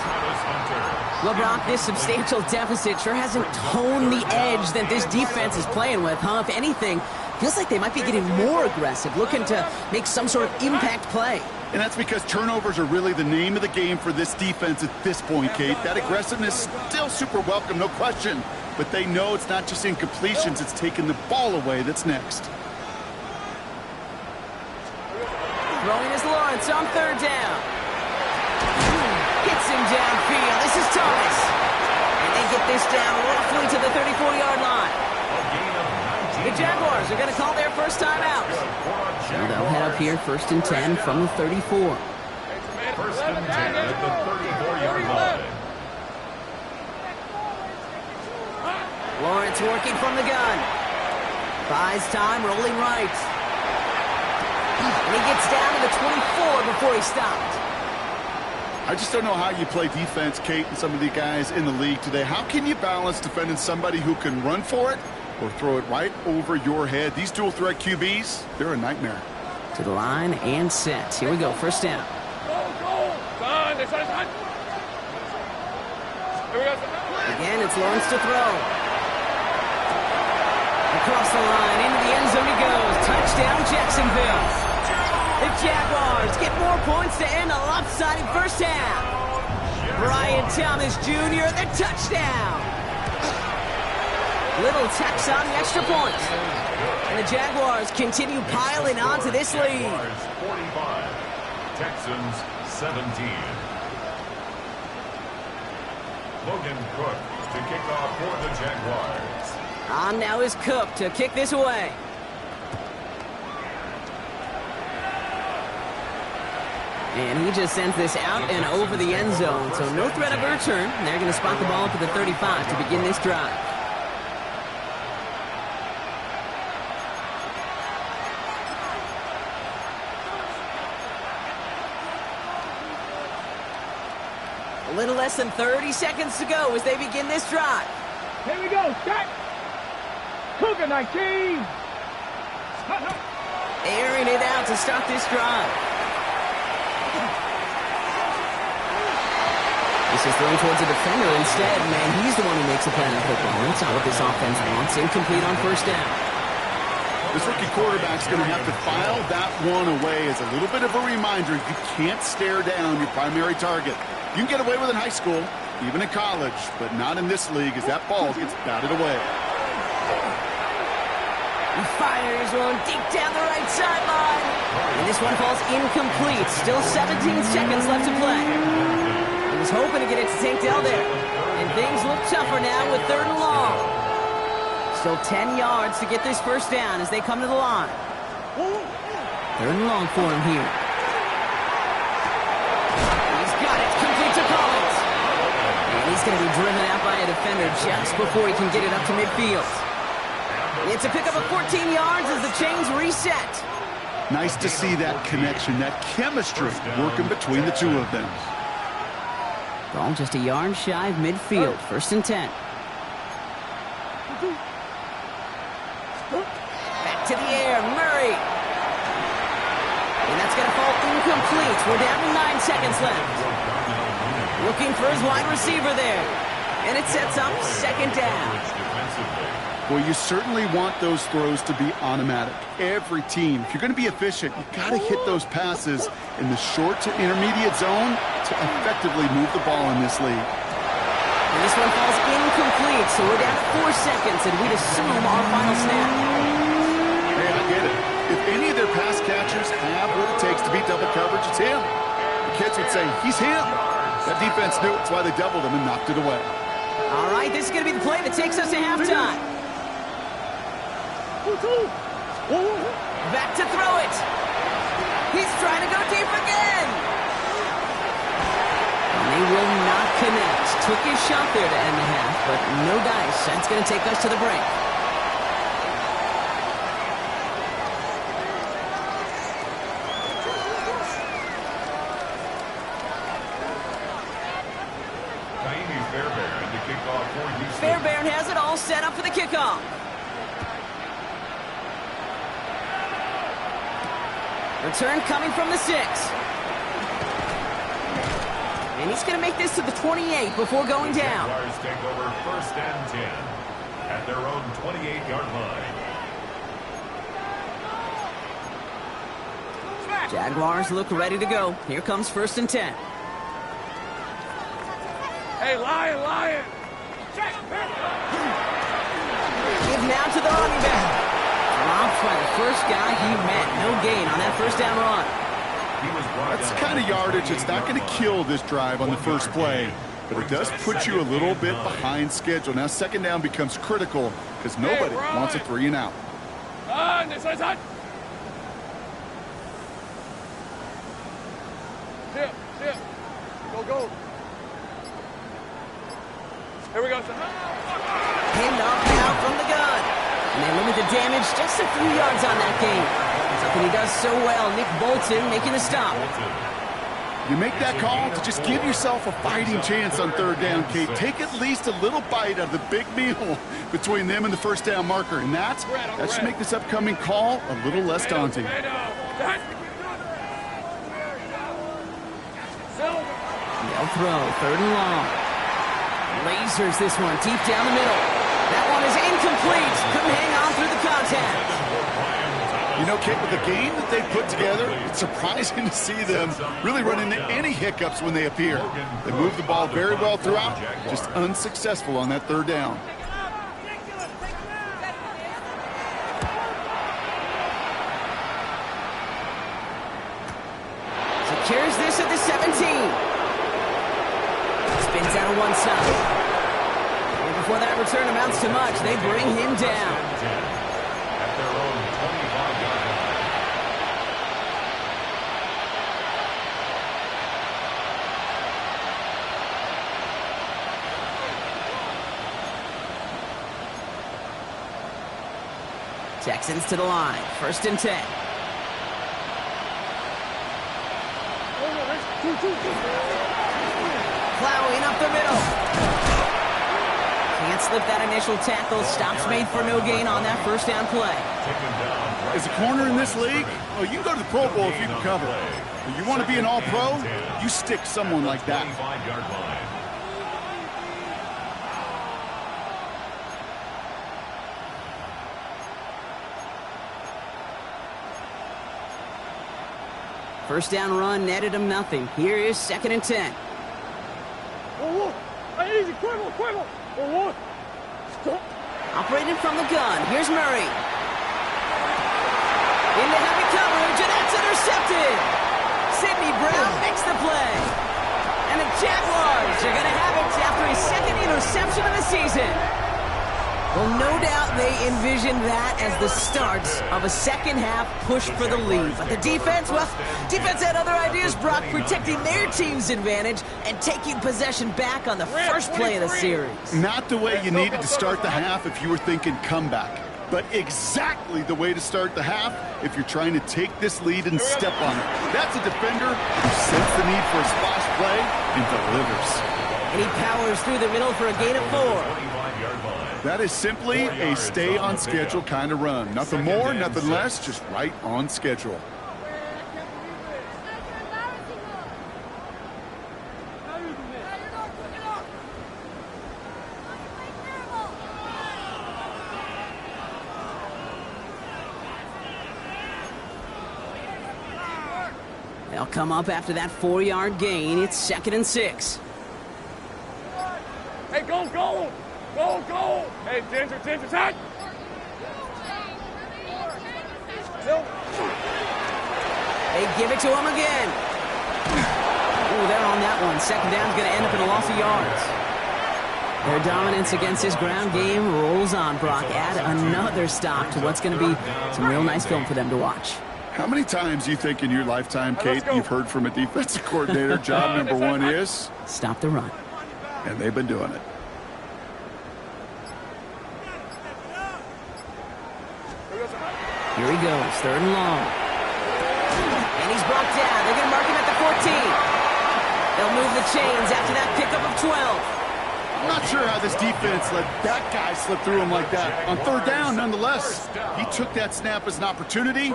Speaker 1: LeBron, this substantial deficit sure hasn't toned the edge that this defense is playing with, huh? If anything, feels like they might be getting more aggressive, looking to make some sort of impact play.
Speaker 3: And that's because turnovers are really the name of the game for this defense at this point, Kate. That aggressiveness still super welcome, no question. But they know it's not just incompletions, it's taking the ball away that's next.
Speaker 1: Throwing is Lawrence on 3rd down. Gets him downfield. This is Thomas. And they get this down roughly to the 34-yard line. The Jaguars are going to call their first time out. So they'll head up here 1st and 10 from the 34.
Speaker 2: 1st and 10 at the 34-yard line.
Speaker 1: Lawrence working from the gun. Buys time, rolling right. And he gets down to the 24 before he stopped.
Speaker 3: I just don't know how you play defense, Kate, and some of the guys in the league today. How can you balance defending somebody who can run for it or throw it right over your head? These dual threat QBs, they're a nightmare.
Speaker 1: To the line and set. Here we go, 1st down.
Speaker 4: Son, this is hot. Here we go, son.
Speaker 1: Again, it's Lawrence to throw. Across the line, into the end zone he goes. Touchdown, Jacksonville. The Jaguars get more points to end a lopsided first half. Brian Thomas Jr., the touchdown. Little tax on the extra point. And the Jaguars continue piling on to this lead.
Speaker 2: 45, Texans 17. Logan Cook to kick off for the Jaguars.
Speaker 1: On now is Cook to kick this away. And he just sends this out and over the end zone, so no threat of a return. They're going to spot the ball up at the 35 to begin this drive. A little less than 30 seconds to go as they begin this drive.
Speaker 5: Here we go, set! Cougar 19!
Speaker 1: Airing it out to start this drive. This is thrown towards a defender instead. Man, he's the one who makes a play on the football. That's not what this offense wants. Incomplete on first down.
Speaker 3: This rookie quarterback's going to have to file that one away as a little bit of a reminder. You can't stare down your primary target. You can get away with it in high school, even in college, but not in this league as that ball gets batted away.
Speaker 1: He fires one deep down the right sideline. And this one falls incomplete. Still 17 seconds left to play. He was hoping to get it to Tank Dell there. And things look tougher now with 3rd and long. Still 10 yards to get this first down as they come to the line. 3rd and long for him here. He's got it. Complete to Collins. And he's going to be driven out by a defender just before he can get it up to midfield. It's a pickup of 14 yards as the chains reset.
Speaker 3: Nice to see that connection, that chemistry working between the two of them.
Speaker 1: Ball just a yard shy of midfield. 1st and 10. Back to the air, Murray. And that's going to fall incomplete. We're down to 9 seconds left. Looking for his wide receiver there. And it sets up 2nd down.
Speaker 3: Well, you certainly want those throws to be automatic. Every team, if you're going to be efficient, you've got to hit those passes in the short to intermediate zone to effectively move the ball in this league.
Speaker 1: And this one falls incomplete, so we're down to 4 seconds, and we'd assume our final snap.
Speaker 3: Hey, I get it. If any of their pass catchers have what it takes to beat double coverage, it's him. The kids would say, he's him. That defense knew it's why they doubled him and knocked it away.
Speaker 1: All right, this is going to be the play that takes us to halftime. Back to throw it. He's trying to go deep again. And they will not connect. Took his shot there to end the half, but no dice. That's going to take us to the break. Fairbairn has it all set up for the kickoff. Return coming from the 6. And he's going to make this to the 28 before going down.
Speaker 2: Jaguars take over 1st and 10 at their own 28-yard line.
Speaker 1: Jaguars look ready to go. Here comes 1st and 10.
Speaker 4: Hey, Lion!
Speaker 1: Give now to the running back. Dropped by the first guy he met. No gain on that 1st down run.
Speaker 3: That's the kind of yardage that's not going to kill this drive on the first play, but it does put you a little bit behind schedule. Now 2nd down becomes critical because nobody wants a 3 and out.
Speaker 4: Tip. Go. Here we go.
Speaker 1: Pinned off now from the gun. And they limit the damage just a few yards on that game. Something he does so well. Nick Bolton making the stop.
Speaker 3: You make that call to just give yourself a fighting chance on 3rd down, Kate. Take at least a little bite out of the big meal between them and the 1st down marker. And that should make this upcoming call a little less daunting.
Speaker 1: They'll throw 3rd and long. Lasers this one deep down the middle. That one is incomplete. Couldn't hang on through the contact.
Speaker 3: You know, Kate, with the game that they put together, it's surprising to see them really run into any hiccups when they appear. They move the ball very well throughout, just unsuccessful on that 3rd down.
Speaker 1: Secures this at the 17. Spins out of one side. And before that return amounts to much, they bring him down.
Speaker 2: At their own 25-yard line.
Speaker 1: Texans to the line. 1st and 10. Plowing up the middle. Can't slip that initial tackle. Stops made for no gain on that 1st down play.
Speaker 3: As a corner in this league, oh, you can go to the Pro Bowl if you can cover. If you want to be an all-pro, you stick someone like that.
Speaker 2: 25-yard line.
Speaker 1: First down run netted him nothing. Here is 2nd and 10.
Speaker 5: Easy, quiver. Stop.
Speaker 1: Operating from the gun. Here's Murray. Into heavy coverage, and that's intercepted. Sidney Brown makes the play. And the Jaguars are going to have it after his 2nd interception of the season. Well, no doubt they envisioned that as the start of a second-half push for the lead. But the defense had other ideas, Brock, protecting their team's advantage and taking possession back on the first play of the series.
Speaker 3: Not the way you needed to start the half if you were thinking comeback, but exactly the way to start the half if you're trying to take this lead and step on it. That's a defender who senses the need for a splash play and delivers.
Speaker 1: And he powers through the middle for a gain of 4.
Speaker 2: 25-yard line.
Speaker 3: That is simply a stay-on-schedule kind of run. Nothing more, nothing less, just right on schedule.
Speaker 1: They'll come up after that 4-yard gain. It's 2nd and 6.
Speaker 4: Hey, go! Hey, Ginger, tight!
Speaker 1: They give it to him again. Ooh, they're on that one. 2nd down's going to end up in a loss of yards. Their dominance against his ground game rolls on, Brock. Add another stop to what's going to be some real nice film for them to watch.
Speaker 3: How many times do you think in your lifetime, Kate, you've heard from a defensive coordinator, job number 1 is?
Speaker 1: Stop the run.
Speaker 3: And they've been doing it.
Speaker 1: Here he goes, 3rd and long. And he's brought down. They're going to mark him at the 14. They'll move the chains after that pickup of 12.
Speaker 3: I'm not sure how this defense let that guy slip through him like that. On 3rd down, nonetheless, he took that snap as an opportunity.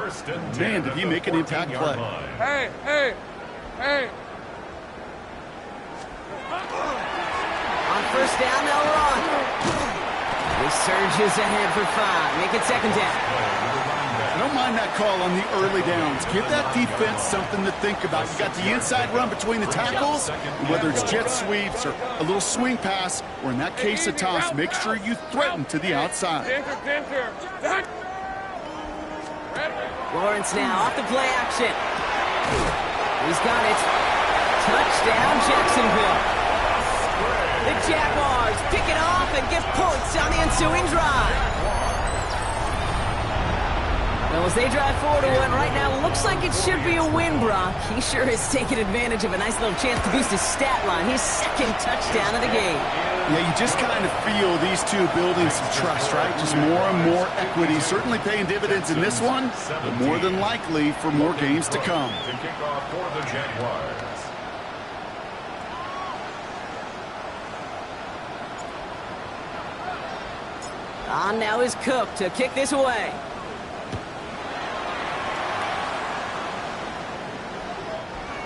Speaker 3: Man, did he make an impact play.
Speaker 4: Hey!
Speaker 1: On 1st down, they'll run. He surges ahead for 5. Make it 2nd down.
Speaker 3: I don't mind that call on the early downs. Give that defense something to think about. You got the inside run between the tackles, and whether it's jet sweeps or a little swing pass, or in that case a toss, make sure you threaten to the outside.
Speaker 4: Ginger.
Speaker 1: Lawrence now off the play action. He's got it. Touchdown, Jacksonville. The Jaguars pick it off and get points on the ensuing drive. Well, as they drive forward to one right now, looks like it should be a win, Brock. He sure has taken advantage of a nice little chance to boost his stat line. His 2nd touchdown of the game.
Speaker 3: Yeah, you just kind of feel these two building some trust, right? Just more and more equity. Certainly paying dividends in this one, but more than likely for more games to come.
Speaker 2: To kick off for the Jaguars.
Speaker 1: On now is Cook to kick this away.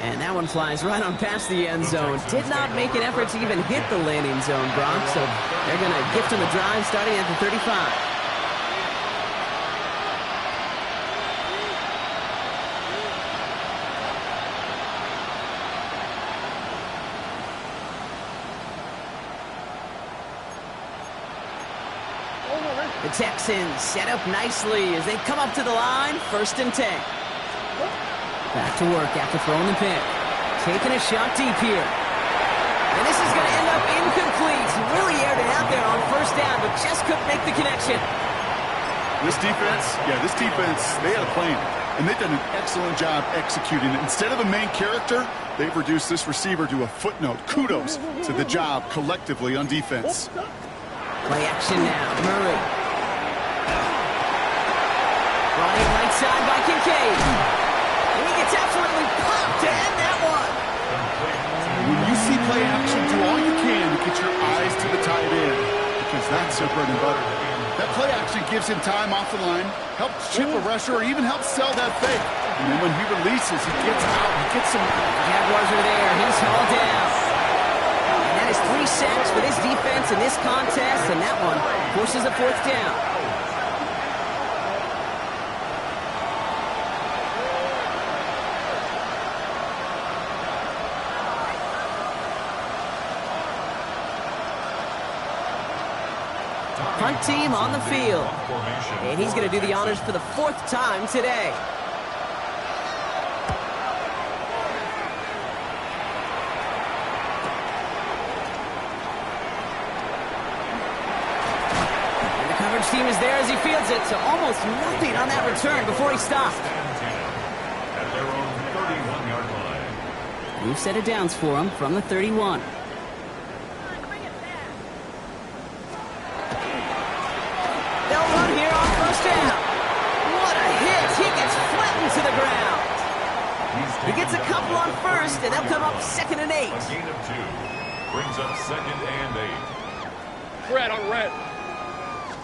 Speaker 1: And that one flies right on past the end zone. Did not make an effort to even hit the landing zone, Brock. So they're going to gift him a drive starting at the 35. The Texans set up nicely as they come up to the line. 1st and 10. Back to work after throwing the pick. Taking a shot deep here. And this is going to end up incomplete. He really aired it out there on first down, but just couldn't make the connection.
Speaker 3: This defense, they had a plan, and they've done an excellent job executing it. Instead of a main character, they've reduced this receiver to a footnote. Kudos to the job collectively on defense.
Speaker 1: Play action now. Murray. Running right side by Kincaid. And he gets absolutely popped to end that one.
Speaker 3: When you see play action, do all you can to get your eyes to the tight end, because that's their bread and butter. That play action gives him time off the line, helps chip a rusher, or even helps sell that fake. And then when he releases, he gets out, he gets some...
Speaker 1: Jaguars are there. He's hauled down. And that is 3 sacks for this defense in this contest, and that one forces a 4th down. Punt team on the field. And he's going to do the honors for the 4th time today. And the coverage team is there as he fields it, so almost nothing on that return before he stopped.
Speaker 2: At their own 31-yard line.
Speaker 1: New set of downs for him from the 31. To the ground. He gets a couple on first, and they'll come up 2nd and 8.
Speaker 2: A gain of 2 brings up 2nd and 8.
Speaker 4: Red on red.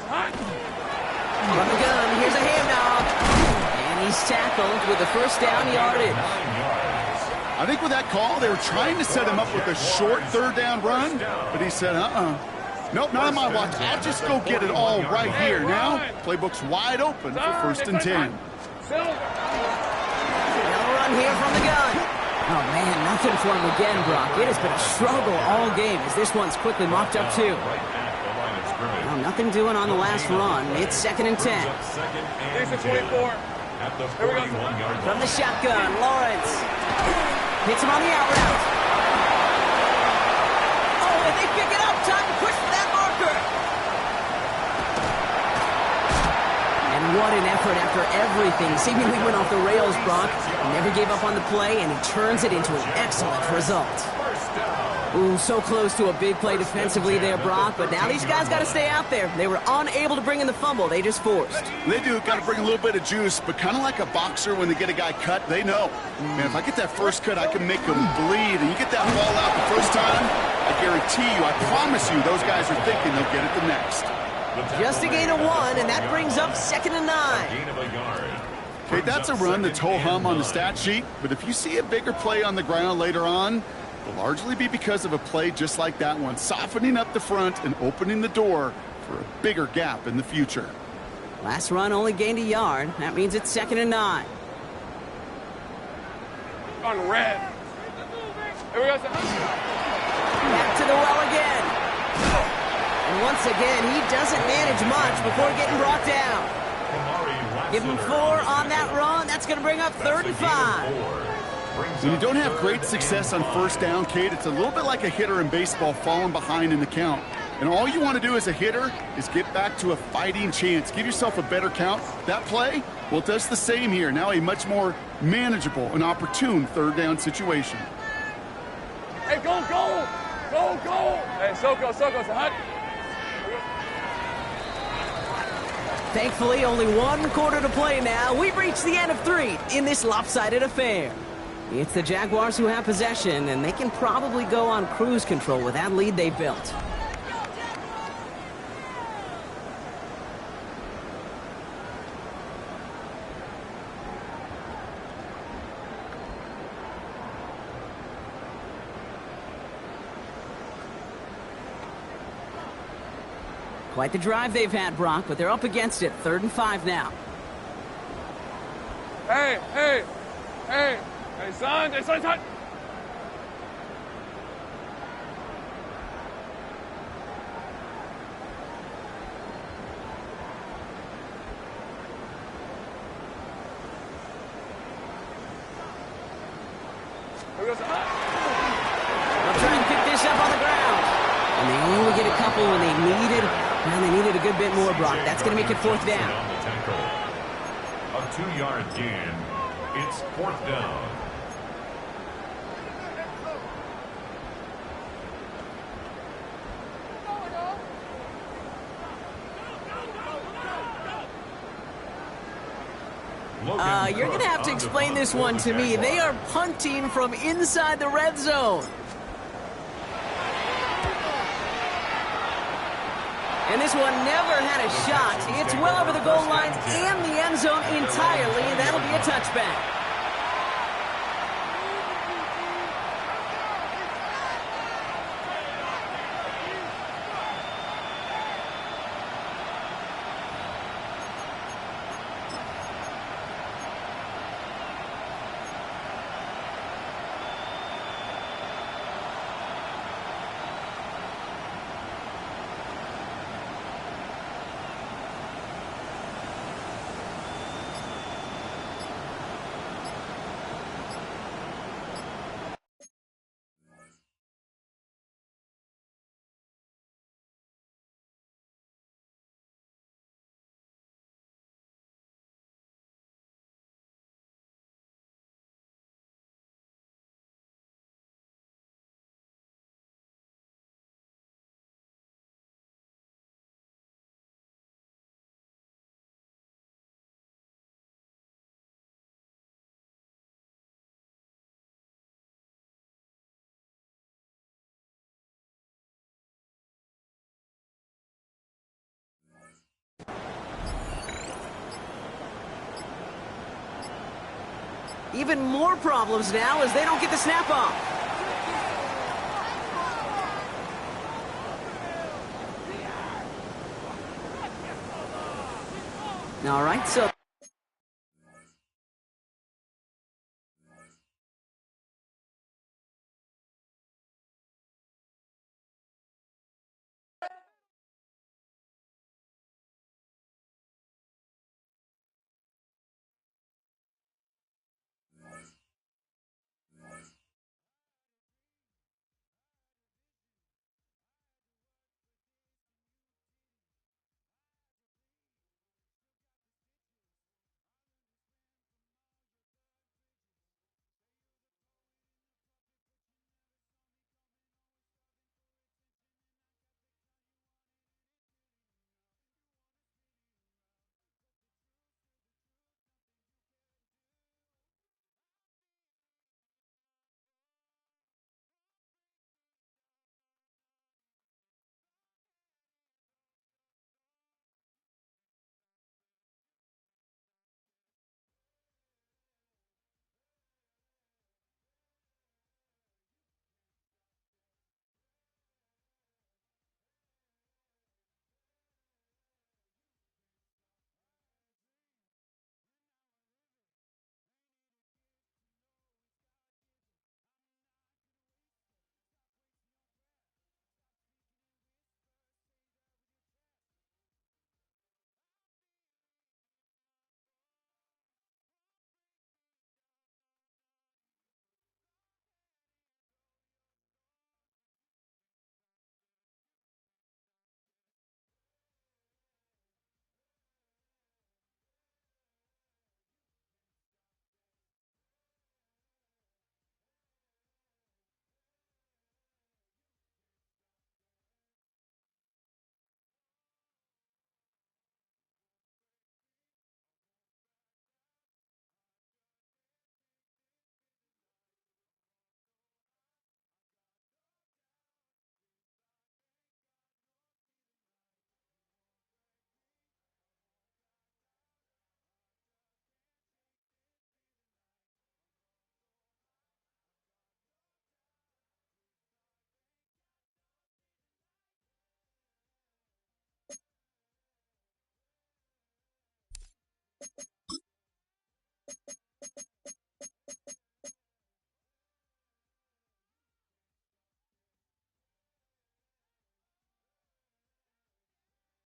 Speaker 1: From the gun, here's a handoff. And he's tackled with the 1st down yardage.
Speaker 3: I think with that call, they were trying to set him up with a short 3rd down run, but he said, nope, not on my watch. I'll just go get it all right here. Now, playbook's wide open for 1st and 10.
Speaker 1: They'll run here from the gun. Oh, man, nothing for him again, Brock. It has been a struggle all game as this one's quickly mocked up, too. Well, nothing doing on the last run. It's 2nd and 10.
Speaker 4: Decent 24.
Speaker 2: At the 41-yard
Speaker 1: From the shotgun, Lawrence. Hits him on the out route. Oh, and they pick it up. Time to push for that marker. And what an effort after everything seemingly went off the rails, Brock. He never gave up on the play, and he turns it into an excellent result. Ooh, so close to a big play defensively there, Brock, but now these guys got to stay out there. They were unable to bring in the fumble they just forced.
Speaker 3: They do got to bring a little bit of juice, but kind of like a boxer when they get a guy cut, they know. Man, if I get that first cut, I can make them bleed, and you get that ball out the first time, I guarantee you, I promise you, those guys are thinking they'll get it the next.
Speaker 1: Just a gain of 1, and that brings up 2nd and 9.
Speaker 2: Gain of a yard.
Speaker 3: Okay, that's a run that's ho-hum on the stat sheet, but if you see a bigger play on the ground later on, it'll largely be because of a play just like that one, softening up the front and opening the door for a bigger gap in the future.
Speaker 1: Last run only gained a yard. That means it's 2nd and 9.
Speaker 4: On red. Here we go.
Speaker 1: Back to the well again. And once again, he doesn't manage much before getting brought down. Give him 4 on that run. That's going to bring up 3rd and 5.
Speaker 3: When you don't have great success on first down, Kate, it's a little bit like a hitter in baseball falling behind in the count. And all you want to do as a hitter is get back to a fighting chance. Give yourself a better count. That play, well, it does the same here. Now a much more manageable and opportune 3rd down situation.
Speaker 4: Hey, go, go! Go, go! Hey, Soko, it's a hut.
Speaker 1: Thankfully, only 1 quarter to play now. We've reached the end of 3 in this lopsided affair. It's the Jaguars who have possession, and they can probably go on cruise control with that lead they built. Quite the drive they've had, Brock, but they're up against it. 3rd and 5 now.
Speaker 4: Hey, hey, hey, hey, son, son.
Speaker 1: They'll try and pick this up on the ground. And they only get a couple when they needed a good bit more, Brock. That's going to make it fourth down.
Speaker 2: A 2-yard gain. It's fourth down.
Speaker 1: You're going to have to explain this one to me. They are punting from inside the red zone. And this one never had a shot. It's well over the goal line and the end zone entirely. That'll be a touchback. Even more problems now as they don't get the snap off. All right, so